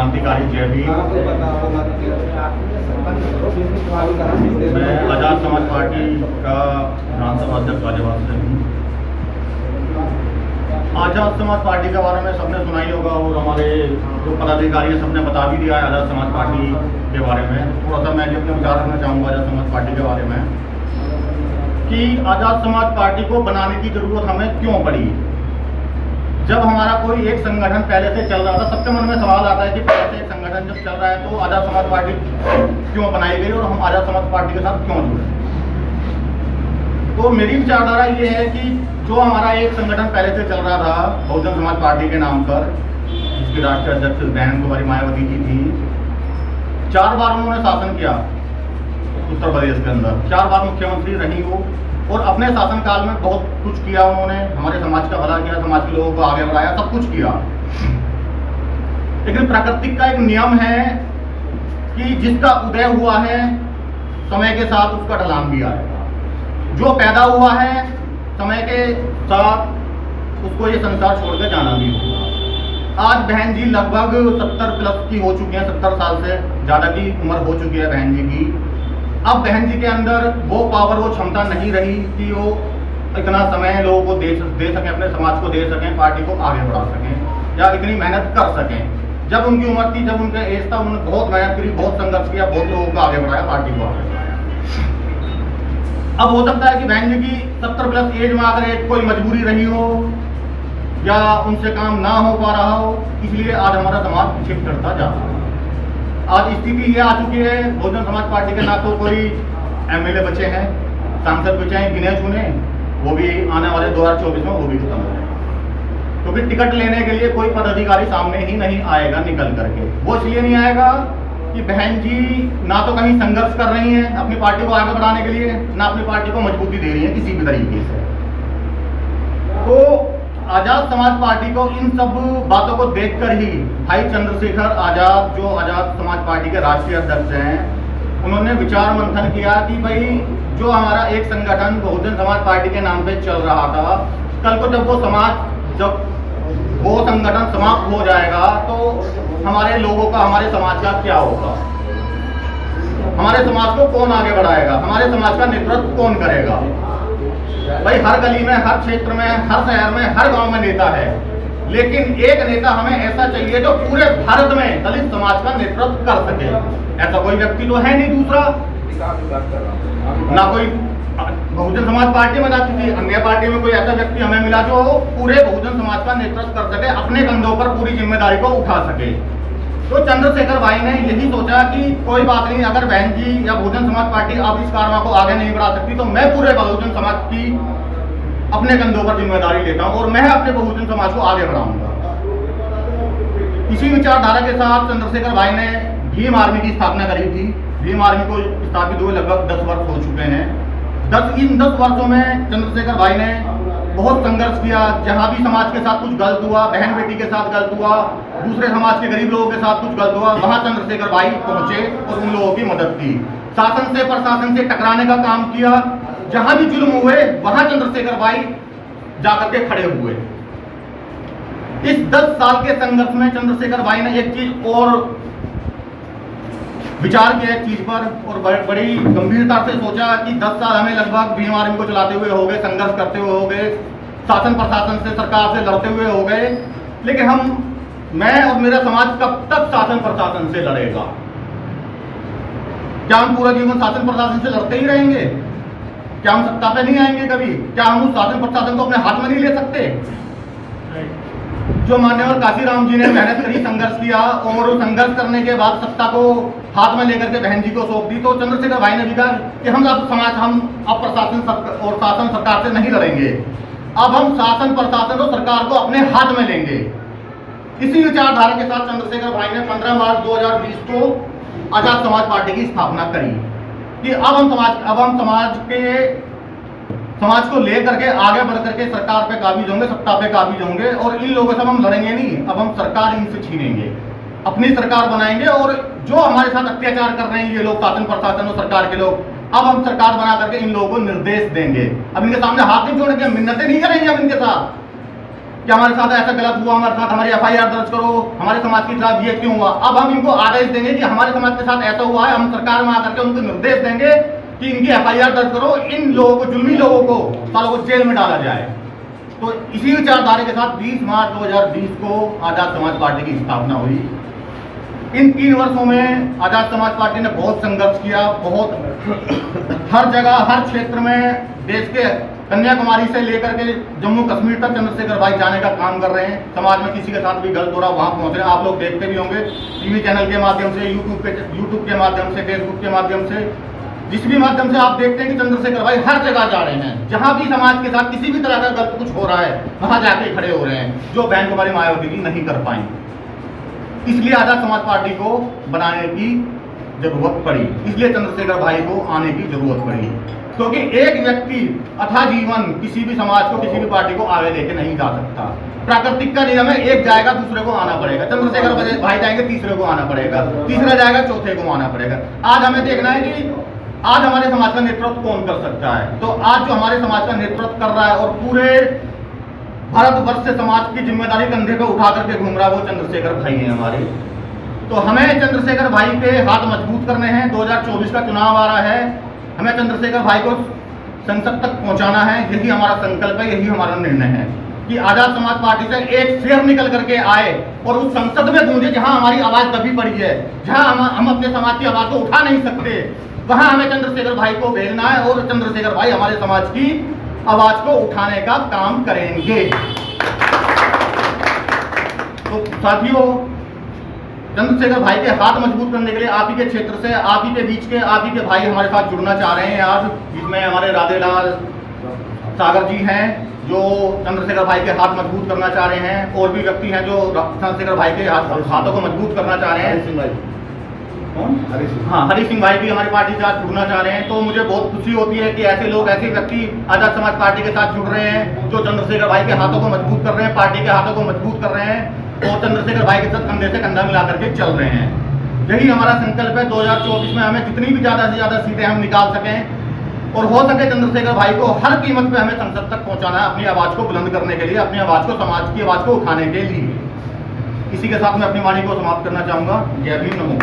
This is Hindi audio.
क्रांतिकारी जय भीम। मैं आज़ाद समाज पार्टी का विधानसभा अध्यक्ष गाजियाबाद से हूँ। आज़ाद समाज पार्टी के बारे में सबने सुना ही होगा और हमारे जो पदाधिकारी हैं सबने बता भी दिया है आज़ाद समाज पार्टी के बारे में। थोड़ा सा मैं भी अपने विचार रखना चाहूँगा आज़ाद समाज पार्टी के बारे में कि आज़ाद समाज पार्टी को बनाने की ज़रूरत हमें क्यों पड़ी। जब हमारा कोई एक संगठन पहले से चल रहा था, सबके मन में सवाल आता है कि पहले से एक संगठन जब चल रहा है तो आज़ाद समाज पार्टी क्यों बनाई गई और हम आज़ाद समाज पार्टी के साथ क्यों जुड़े। तो मेरी विचारधारा ये है कि जो हमारा एक संगठन पहले से चल रहा था बहुजन समाज पार्टी के नाम पर, जिसके राष्ट्रीय अध्यक्ष बहन कुमारी मायावती जी थी, 4 बार उन्होंने शासन किया उत्तर प्रदेश के अंदर, 4 बार मुख्यमंत्री रही वो और अपने शासनकाल में बहुत कुछ किया उन्होंने। हमारे समाज का भला किया, समाज के लोगों को आगे बढ़ाया, सब कुछ किया। लेकिन प्रकृति का एक नियम है कि जिसका उदय हुआ है समय के साथ उसका ढलान भी आएगा। जो पैदा हुआ है समय के साथ उसको ये संसार छोड़कर जाना भी होगा। आज बहन जी लगभग 70 प्लस की हो चुकी हैं, 70 साल से ज़्यादा की उम्र हो चुकी है बहन जी की। अब बहन जी के अंदर वो पावर, वो क्षमता नहीं रही कि वो इतना समय लोगों को दे सकें, अपने समाज को दे सकें, पार्टी को आगे बढ़ा सकें या इतनी मेहनत कर सकें। जब उनकी उम्र थी, जब उनका एज था, उन्होंने बहुत मेहनत करी, बहुत संघर्ष किया, बहुत लोगों को आगे बढ़ाया, पार्टी को आगे बढ़ाया। अब हो सकता है कि बहन जी की 70 प्लस एज में अगर एक कोई मजबूरी रही हो या उनसे काम ना हो पा रहा हो, इसलिए आज हमारा समाज पीछे चढ़ता जा रहा है। आज स्थिति ये आ चुकी है, बहुजन समाज पार्टी के ना तो कोई एमएलए बचे हैं, सांसद बचे हैं गिने चुने, वो भी आने वाले 2024 में वो भी खत्म हो जाएगा। क्योंकि टिकट लेने के लिए कोई पदाधिकारी सामने ही नहीं आएगा निकल करके। वो इसलिए नहीं आएगा कि बहन जी ना तो कहीं संघर्ष कर रही हैं अपनी पार्टी को आगे बढ़ाने के लिए, ना अपनी पार्टी को मजबूती दे रही है किसी भी तरीके से। तो आज़ाद समाज पार्टी को इन सब बातों को देखकर ही भाई चंद्रशेखर आज़ाद, जो आज़ाद समाज पार्टी के राष्ट्रीय अध्यक्ष हैं, उन्होंने विचार मंथन किया कि भाई जो हमारा एक संगठन बहुजन समाज पार्टी के नाम पे चल रहा था, कल को जब वो संगठन समाप्त हो जाएगा तो हमारे लोगों का, हमारे समाज का क्या होगा। हमारे समाज को कौन आगे बढ़ाएगा, हमारे समाज का नेतृत्व कौन करेगा। भाई हर गली में, हर क्षेत्र में, हर शहर में, हर गांव में नेता है, लेकिन एक नेता हमें ऐसा चाहिए जो पूरे भारत में दलित समाज का नेतृत्व कर सके। ऐसा कोई व्यक्ति तो है नहीं दूसरा, ना कोई बहुजन समाज पार्टी में ना किसी अन्य पार्टी में कोई ऐसा व्यक्ति हमें मिला जो पूरे बहुजन समाज का नेतृत्व कर सके, अपने कंधों पर पूरी जिम्मेदारी को उठा सके। तो चंद्रशेखर भाई ने यही सोचा कि कोई बात नहीं, अगर बहन जी या बहुजन समाज पार्टी अब इस कारवा को आगे नहीं बढ़ा सकती तो मैं पूरे बहुजन समाज की अपने कंधों पर जिम्मेदारी लेता हूं और मैं अपने बहुजन समाज को आगे बढ़ाऊंगा। इसी विचारधारा के साथ चंद्रशेखर भाई ने भीम आर्मी की स्थापना करी थी। भीम आर्मी को स्थापित हुए लगभग 10 वर्ष हो चुके हैं। इन 10 वर्षों में चंद्रशेखर भाई ने बहुत संघर्ष किया। जहाँ भी समाज के साथ कुछ गलत हुआ, बहन बेटी के साथ गलत हुआ, दूसरे समाज के गरीब लोगों के साथ कुछ गलत हुआ, वहाँ चंद्रशेखर भाई पहुंचे और उन लोगों की मदद की। शासन से प्रशासन से टकराने का काम किया। जहाँ भी जुल्म हुए वहाँ चंद्रशेखर भाई जाकर के खड़े हुए। इस 10 साल के संघर्ष में चंद्रशेखर भाई ने एक चीज और विचार किया एक चीज पर और बड़ी गंभीरता से सोचा कि 10 साल हमें लगभग भीम आर्मी को चलाते हुए हो गए, संघर्ष करते हुए हो गए, शासन प्रशासन से, सरकार से लड़ते हुए हो गए, लेकिन मैं और मेरा समाज कब तक शासन प्रशासन से लड़ेगा। क्या हम पूरा जीवन शासन प्रशासन से लड़ते ही रहेंगे? क्या हम सत्ता पे नहीं आएंगे कभी? क्या हम उस शासन प्रशासन को अपने हाथ में नहीं ले सकते? जो मान्यवर काशीराम जी ने मेहनत करी, संघर्ष किया और संघर्ष करने के बाद सत्ता को हाथ में लेकर के बहन जी को सौंप दी, तो चंद्रशेखर भाई ने भी कहा कि हम अब प्रशासन और शासन सरकार से नहीं लड़ेंगे, अब हम शासन प्रशासन और सरकार को अपने हाथ में लेंगे। इसी विचारधारा के साथ चंद्रशेखर भाई ने 15 मार्च 2020 को आज़ाद समाज पार्टी की स्थापना करी कि अब हम समाज को लेकर के आगे बढ़ करके सरकार पे काबिज होंगे, सत्ता पे काबिज होंगे और इन लोगों से हम लड़ेंगे नहीं। अब हम सरकार इनसे छीनेंगे, अपनी सरकार बनाएंगे और जो हमारे साथ अत्याचार कर रहे हैं ये लोग, शासन प्रशासन और सरकार के लोग, अब हम सरकार बना करके इन लोगों को निर्देश देंगे। अब इनके सामने हाथ नहीं जोड़ेंगे, मिन्नतें नहीं करेंगे अब इनके साथ कि हमारे साथ ऐसा गलत हुआ, हमारे साथ हमारी FIR दर्ज करो, हमारे समाज के खिलाफ ये क्यों हुआ। अब हम इनको आदेश देंगे कि हमारे समाज के साथ ऐसा हुआ है, हम सरकार में आकर के उनको निर्देश देंगे कि इनकी FIR दर्ज करो, इन लोगों को, जुल्मी लोगों को, सालों को जेल में डाला जाए। तो इसी विचारधारा के साथ 20 मार्च 2020 को आजाद समाज पार्टी की स्थापना हुई। इन 3 वर्षों में आजाद समाज पार्टी ने बहुत संघर्ष किया, बहुत हर जगह, हर क्षेत्र में, देश के कन्याकुमारी से लेकर के जम्मू कश्मीर तक चंद्रशेखर भाई जाने का काम कर रहे हैं। समाज में किसी के साथ भी गलत हो रहा, वहां पहुंच रहे हैं। आप लोग देखते भी होंगे टीवी चैनल के माध्यम से, यूट्यूब के माध्यम से, फेसबुक के माध्यम से, जिस भी माध्यम से आप देखते हैं कि चंद्रशेखर भाई हर जगह जा रहे हैं। जहां भी समाज के साथ किसी भी तरह का गलत कुछ हो रहा है, वहां जाके खड़े हो रहे हैं, जो बहन कुमारी मायावती जी नहीं कर पाई। इसलिए आजाद समाज पार्टी को बनाने की जरूरत पड़ी, इसलिए चंद्रशेखर भाई को आने की जरूरत पड़ी, क्योंकि एक व्यक्ति अथा जीवन किसी भी समाज को, किसी भी पार्टी को आगे लेके नहीं जा सकता। प्राकृतिक का नियम है, एक जाएगा दूसरे को आना पड़ेगा। चंद्रशेखर भाई जाएंगे, तीसरे को आना पड़ेगा, तीसरा जाएगा, चौथे को आना पड़ेगा। आज हमें देखना है कि आज हमारे समाज का नेतृत्व कौन कर सकता है। तो आज जो हमारे समाज का नेतृत्व कर रहा है और पूरे भारतवर्ष से समाज की जिम्मेदारी कंधे पे उठा करके घूम रहा है, वो चंद्रशेखर भाई हैं हमारे। तो हमें चंद्रशेखर भाई के हाथ मजबूत करने हैं। 2024 का चुनाव आ रहा है, हमें चंद्रशेखर भाई को संसद तक पहुंचाना है। यही हमारा संकल्प है, यही हमारा निर्णय है कि आजाद समाज पार्टी से एक शेर निकल करके आए और उस संसद में गूंजे जहां हमारी आवाज दबी पड़ी है, जहां हम अपने समाज की आवाज को उठा नहीं सकते, वहां हमें चंद्रशेखर भाई को भेजना है और चंद्रशेखर भाई हमारे समाज की आवाज को उठाने का काम करेंगे। तो साथियों, चंद्रशेखर भाई के हाथ मजबूत करने के लिए आप ही के क्षेत्र से, आप ही के बीच के, आप ही के भाई हमारे साथ जुड़ना चाह रहे हैं आज, जिसमें हमारे राधेलाल सागर जी हैं जो चंद्रशेखर भाई के हाथ मजबूत करना चाह रहे हैं, और भी व्यक्ति हैं जो चंद्रशेखर भाई के हाथों को मजबूत करना चाह रहे हैं। हरी सिंह भाई भी हमारी पार्टी के साथ जुड़ना चाह रहे हैं। तो मुझे बहुत खुशी होती है कि ऐसे लोग, ऐसे व्यक्ति आजाद समाज पार्टी के साथ जुड़ रहे हैं, जो चंद्रशेखर भाई के हाथों को मजबूत कर रहे हैं, पार्टी के हाथों को मजबूत कर रहे हैं और चंद्रशेखर भाई के साथ कंधे से कंधा मिला करके चल रहे हैं। यही हमारा संकल्प है। 2024 में हमें जितनी भी ज्यादा से ज्यादा सीटें हम निकाल सकें और हो सके चंद्रशेखर भाई को हर कीमत पे हमें संसद तक पहुंचाना है, अपनी आवाज को बुलंद करने के लिए, अपनी आवाज को, समाज की आवाज को उठाने के लिए। इसी के साथ मैं अपनी वाणी को समाप्त करना चाहूंगा। जय भीम, नमो।